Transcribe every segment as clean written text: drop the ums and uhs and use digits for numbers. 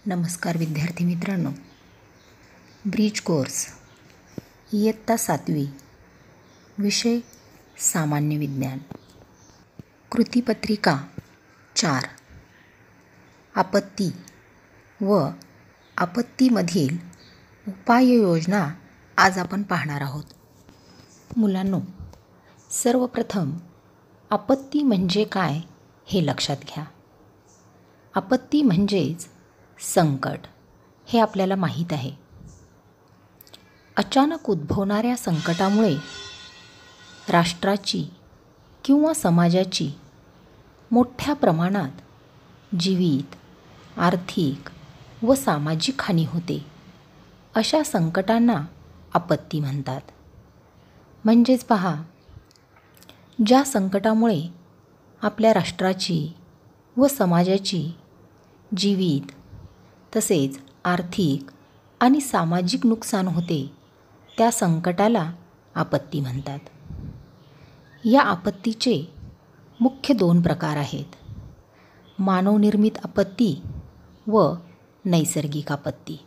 नमस्कार विद्यार्थी मित्रांनो, ब्रिज कोर्स इयत्ता 7वी, विषय सामान्य विज्ञान, कृतीपत्रिका 4, आपत्ती व आपत्तीमधील उपाययोजना आज आपण पाहणार आहोत. मुलांनो, सर्वप्रथम आपत्ती म्हणजे काय हे लक्षात घ्या. आपत्ती म्हणजेच संकट हे आपल्याला माहीत आहे. अचानक उद्भवणाऱ्या संकटामुळे राष्ट्राची किंवा समाजाची मोठ्या प्रमाणात जीवित, आर्थिक व सामाजिक हानी होते. अशा संकटांना आपत्ती म्हणतात. म्हणजेच पहा, ज्या संकटामुळे आपल्या राष्ट्राची व समाजाची जीवित तसेच आर्थिक आणि सामाजिक नुकसान होते, त्या संकटाला आपत्ती म्हणतात. या आपत्तीचे मुख्य 2 प्रकार आहेत: मानवनिर्मित आपत्ती व नैसर्गिक आपत्ती.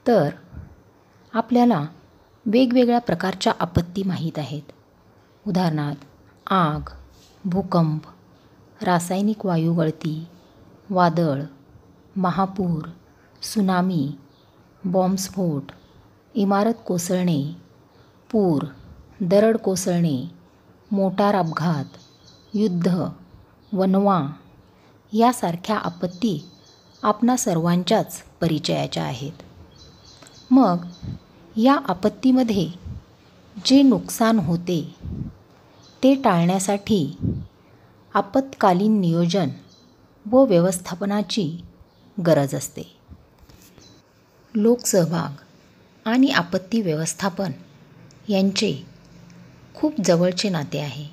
तर आपल्याला वेगवेगळ्या प्रकारच्या आपत्ती माहीत आहेत. उदाहरणार्थ आग, भूकंप, रासायनिक वायू गळती, वादळ, महापूर, सुनामी, बॉम्बस्फोट, इमारत कोसळणे, पूर, दरड कोसळणे, मोटार अपघात, युद्ध, वणवा यासारख्या आपत्ती आपणा सर्वांच्याच परिचयाच्या आहेत. मग या आपत्तीमध्ये जे नुकसान होते ते टाळण्यासाठी आपत्कालीन नियोजन व व्यवस्थापनाची गरज असते. लोकसहभाग आणि आपत्ती व्यवस्थापन यांचे खूप जवळचे नाते आहे.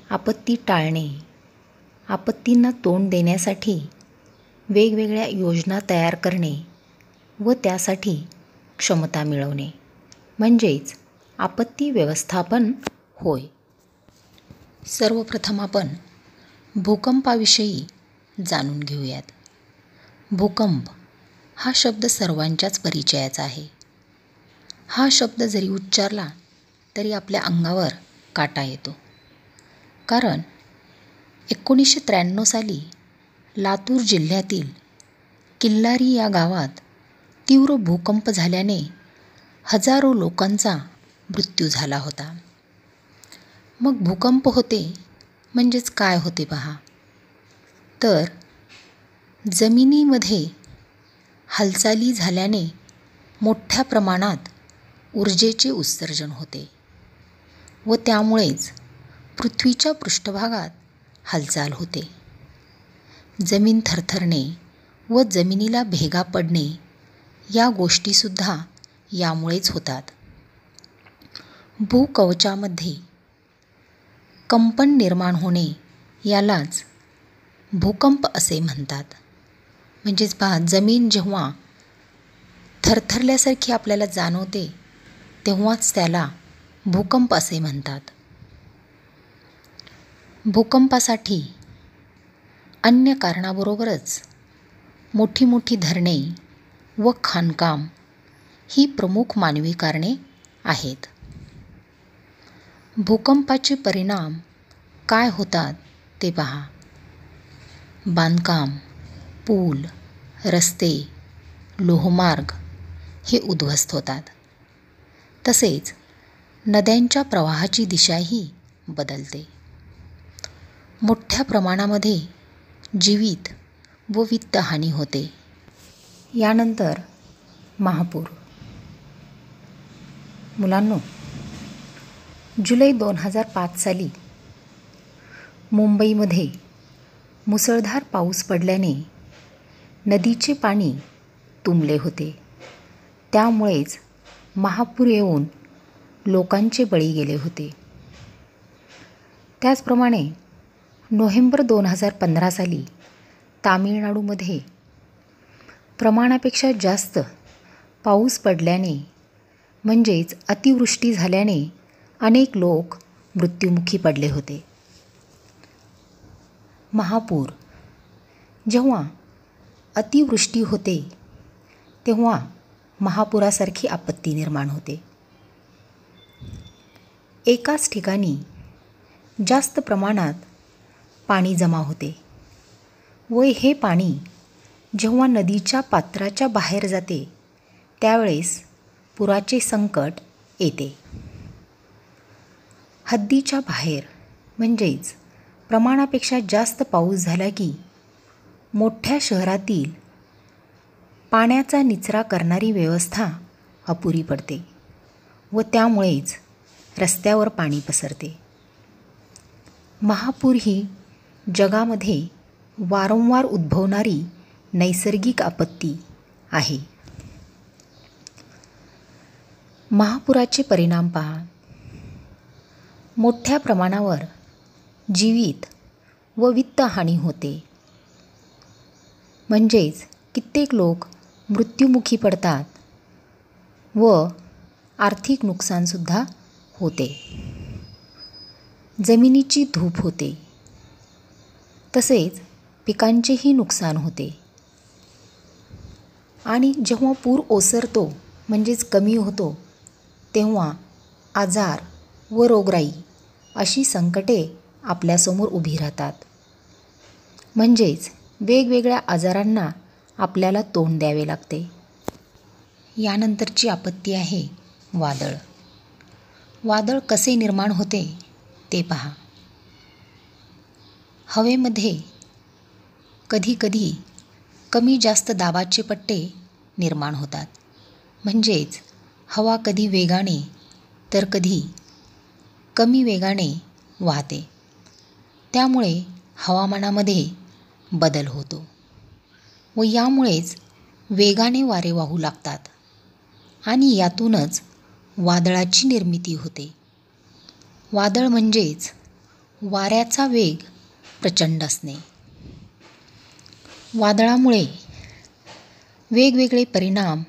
आपत्ती टाळणे, आपत्तींना तोंड देण्यासाठी वेगवेगळ्या योजना तयार करणे व त्यासाठी क्षमता मिळवणे म्हणजेच आपत्ती व्यवस्थापन होय. सर्वप्रथम आपण भूकंपाविषयी जाणून घेऊयात. भूकंप हा शब्द सर्वांच्याच परिचयाचा आहे. हा शब्द जरी उच्चारला तरी आपल्या अंगावर काटा येतो. कारण 1993 साली लातूर जिल्ह्यातील किल्लारी या गावात तीव्र भूकंप झाल्याने हजारो लोकांचा मृत्यू झाला होता. मग भूकंप होते म्हणजेच काय होते पहा. तर जमिनीमध्ये हालचाली झाल्याने मोठ्या प्रमाणात ऊर्जेचे उत्सर्जन होते व त्यामुळेच पृथ्वीच्या पृष्ठभागात हालचाल होते. जमीन थरथरणे व जमिनीला भेगा पडणे या गोष्टीसुद्धा यामुळेच होतात. भूकवचामध्ये कंपन निर्माण होणे यालाच भूकंप असे म्हणतात. म्हणजेच पहा, जमीन जेव्हा थरथरल्यासारखी आपल्याला जाणवते तेव्हाच त्याला भूकंप असे म्हणतात. भूकंपासाठी अन्य कारणाबरोबरच मोठी मोठी धरणे व खाणकाम ही प्रमुख मानवी कारणे आहेत. भूकंपाचे परिणाम काय होतात ते पहा. बांधकाम, पूल, रस्ते, लोहमार्ग हे उद्ध्वस्त होतात. तसेच नद्यांच्या प्रवाहाची दिशाही बदलते. मोठ्या प्रमाणामध्ये जीवित व वित्तहानी होते. यानंतर महापूर. मुलांनो, जुलै 2005 साली मुंबईमध्ये मुसळधार पाऊस पडल्याने नदीचे पाणी तुंबले होते. त्यामुळेच महापूर येऊन लोकांचे बळी गेले होते. त्याचप्रमाणे नोव्हेंबर 2015 साली तामिळनाडूमध्ये प्रमाणापेक्षा जास्त पाऊस पडल्याने म्हणजेच अतिवृष्टी झाल्याने अनेक लोक मृत्युमुखी पडले होते. महापूर जेव्हा अतिवृष्टी होते तेव्हा महापुरासारखी आपत्ती निर्माण होते. एकाच ठिकाणी जास्त प्रमाणात पाणी जमा होते व हे पाणी जेव्हा नदीच्या पात्राच्या बाहेर जाते त्यावेळेस पुराचे संकट येते. हद्दीच्या बाहेर म्हणजेच प्रमाणापेक्षा जास्त पाऊस झाला की मोठ्या शहरातील पाण्याचा निचरा करणारी व्यवस्था अपुरी पडते व त्यामुळेच रस्त्यावर पाणी पसरते. महापूर ही जगामध्ये वारंवार उद्भवणारी नैसर्गिक आपत्ती आहे. महापुराचे परिणाम पहा. मोठ्या प्रमाणावर जीवित व वित्तहानी होते. म्हणजेच कित्येक लोक मृत्युमुखी पडतात व आर्थिक नुकसानसुद्धा होते. जमिनीची धूप होते. तसेच पिकांचेही नुकसान होते. आणि जेव्हा पूर ओसरतो म्हणजेच कमी होतो तेव्हा आजार व रोगराई अशी संकटे आपल्यासमोर उभी राहतात. म्हणजेच वेगवेगळ्या आजारांना आपल्याला तोंड द्यावे लागते. यानंतरची आपत्ती आहे वादळ. वादळ कसे निर्माण होते ते पहा. हवेमध्ये कधीकधी कमी जास्त दाबाचे पट्टे निर्माण होतात. म्हणजेच हवा कधी वेगाने तर कधी कमी वेगाने वाहते. त्यामुळे हवामानामध्ये बदल होतो व यामुळेच वेगाने वारे वाहू लागतात आणि यातूनच वादळाची निर्मिती होते. वादळ म्हणजेच वाऱ्याचा वेग प्रचंड असणे. वादळामुळे वेगवेगळे परिणाम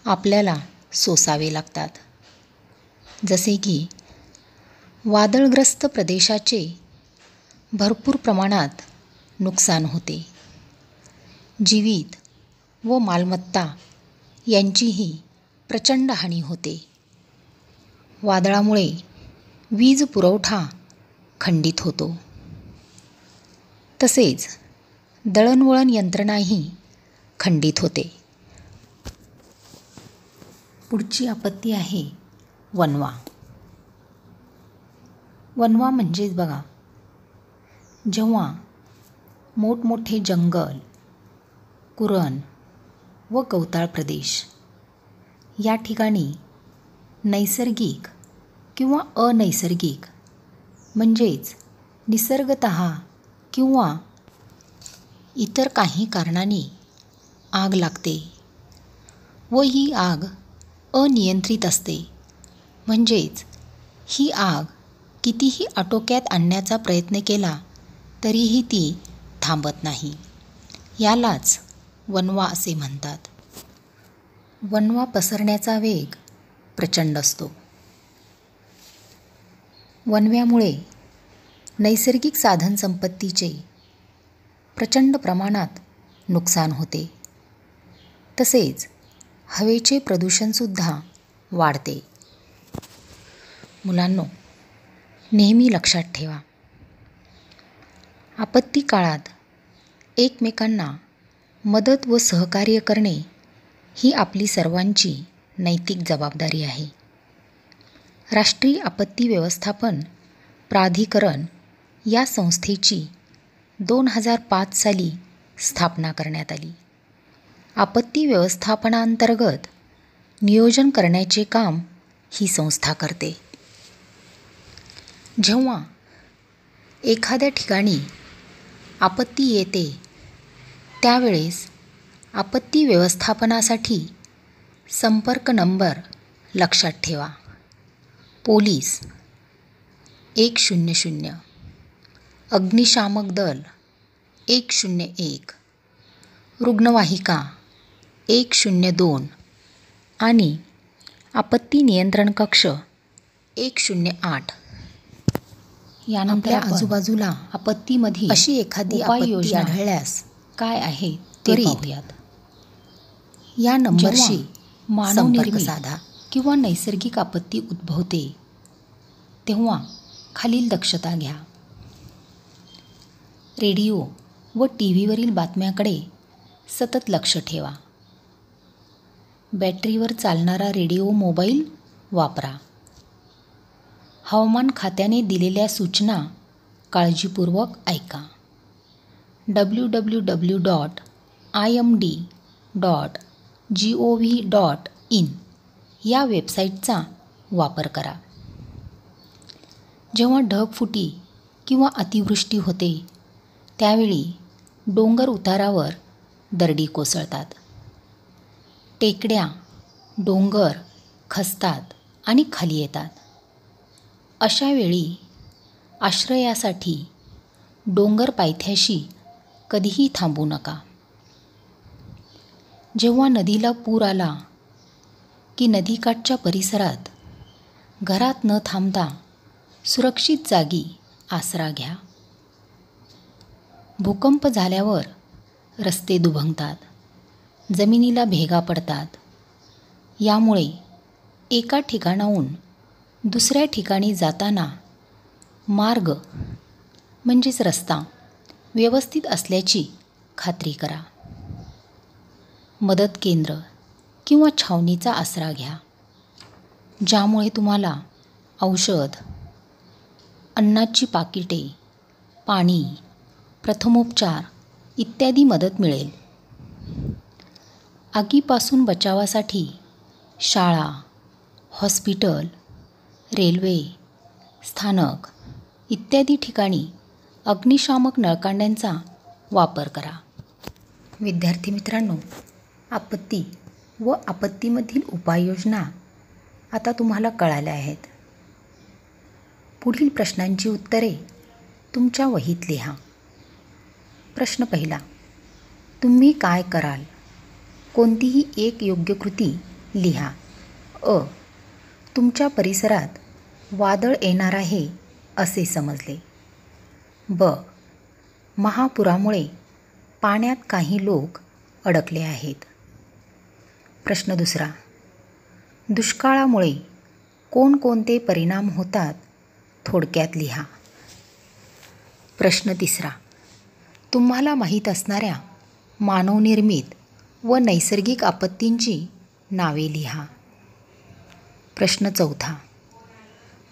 आपल्याला सोसावे लागतात. जसे की वादळग्रस्त प्रदेशाचे भरपूर प्रमाणात नुकसान होते. जीवित व मालमत्ता यांचीही प्रचंड हानी होते. वादळामुळे वीज पुरवठा खंडित होतो. तसेच दळणवळण यंत्रणाही खंडित होते. पुढची आपत्ती आहे वणवा. वणवा म्हणजेच बघा, जेव्हा मोठमोठे जंगल, कुरण व गवताळ प्रदेश या ठिकाणी नैसर्गिक किंवा अनैसर्गिक म्हणजेच निसर्गतः किंवा इतर काही कारणांनी आग लागते व ही आग अनियंत्रित असते. म्हणजेच ही आग कितीही आटोक्यात आणण्याचा प्रयत्न केला तरीही ती थांबत नाही. यालाच वणवा असे म्हणतात. वणवा पसरण्याचा वेग प्रचंड असतो. वणव्यामुळे नैसर्गिक साधनसंपत्तीचे प्रचंड प्रमाणात नुकसान होते. तसेच हवेचे प्रदूषणसुद्धा वाढते. मुलांनो, नेहमी लक्षात ठेवा, आपत्ती काळात एकमेकांना मदत व सहकार्य करणे ही आपली सर्वांची नैतिक जबाबदारी आहे. राष्ट्रीय आपत्ती व्यवस्थापन प्राधिकरण या संस्थेची 2005 साली स्थापना करण्यात आली. आपत्ती व्यवस्थापनांतर्गत नियोजन करण्याचे काम ही संस्था करते. जेव्हा एखाद्या ठिकाणी आपत्ती येते त्यावेळेस आपत्ती व्यवस्थापनासाठी संपर्क नंबर लक्षात ठेवा. पोलीस 100, अग्निशामक दल 101, रुग्णवाहिका 102 आणि आपत्ती नियंत्रण कक्ष 108. यानंतर आजूबाजूला आपत्तीमध्ये अशी एखादी उपाययोजना आढळल्यास काय आहे ते पाहूयात. या नंबरशी संपर्क साधा. किंवा नैसर्गिक आपत्ती उद्भवते तेव्हा खालील दक्षता घ्या. रेडिओ व टी व्हीवरील बातम्याकडे सतत लक्ष ठेवा. बॅटरीवर चालणारा रेडिओ मोबाईल वापरा. हवामान खात्याने दिलेल्या सूचना काळजीपूर्वक ऐका. www.imd.gov.in या वेबसाईटचा वापर करा. जेव्हा ढगफुटी किंवा अतिवृष्टी होते त्यावेळी डोंगर उतारावर दरडी कोसळतात. टेकड्या, डोंगर खचतात आणि खाली येतात. अशा वेळी आश्रयासाठी डोंगर पायथ्याशी कधीही थांबू नका. जेव्हा नदीला पूर आला की नदीकाठच्या परिसरात घरात न थांबता सुरक्षित जागी आसरा घ्या. भूकंप झाल्यावर रस्ते दुभंगतात, जमिनीला भेगा पडतात. यामुळे एका ठिकाणाहून दुसऱ्या ठिकाणी जाताना मार्ग म्हणजेच रस्ता व्यवस्थित असल्याची खात्री करा. मदत केंद्र किंवा छावणीचा आसरा घ्या, ज्यामुळे तुम्हाला औषध, अन्नाची पाकिटे, पाणी, प्रथमोपचार इत्यादी मदत मिळेल. आगीपासून बचावासाठी शाळा, हॉस्पिटल, रेल्वे स्थानक इत्यादी ठिकाणी अग्निशामक नळकांड्यांचा वापर करा. विद्यार्थी मित्रांनो, आपत्ती व आपत्तीमधील उपाययोजना आता तुम्हाला कळाल्या आहेत. पुढील प्रश्नांची उत्तरे तुमच्या वहीत लिहा. प्रश्न पहिला. तुम्ही काय कराल? कोणतीही एक योग्य कृती लिहा. अ. तुमच्या परिसरात वादळ येणार आहे असे समजले. ब. महापुरामुळे पाण्यात काही लोक अडकले आहेत. प्रश्न दुसरा. दुष्काळामुळे कोणकोणते परिणाम होतात थोडक्यात लिहा. प्रश्न तिसरा. तुम्हाला माहीत असणाऱ्या मानवनिर्मित व नैसर्गिक आपत्तींची नावे लिहा. प्रश्न चौथा.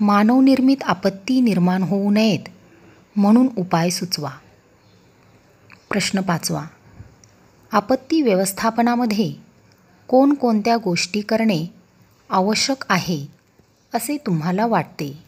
मानवनिर्मित आपत्ती निर्माण होऊ नयेत म्हणून उपाय सुचवा. प्रश्न पाचवा. आपत्ती व्यवस्थापनामध्ये कोणकोणत्या गोष्टी करणे आवश्यक आहे असे तुम्हाला वाटते?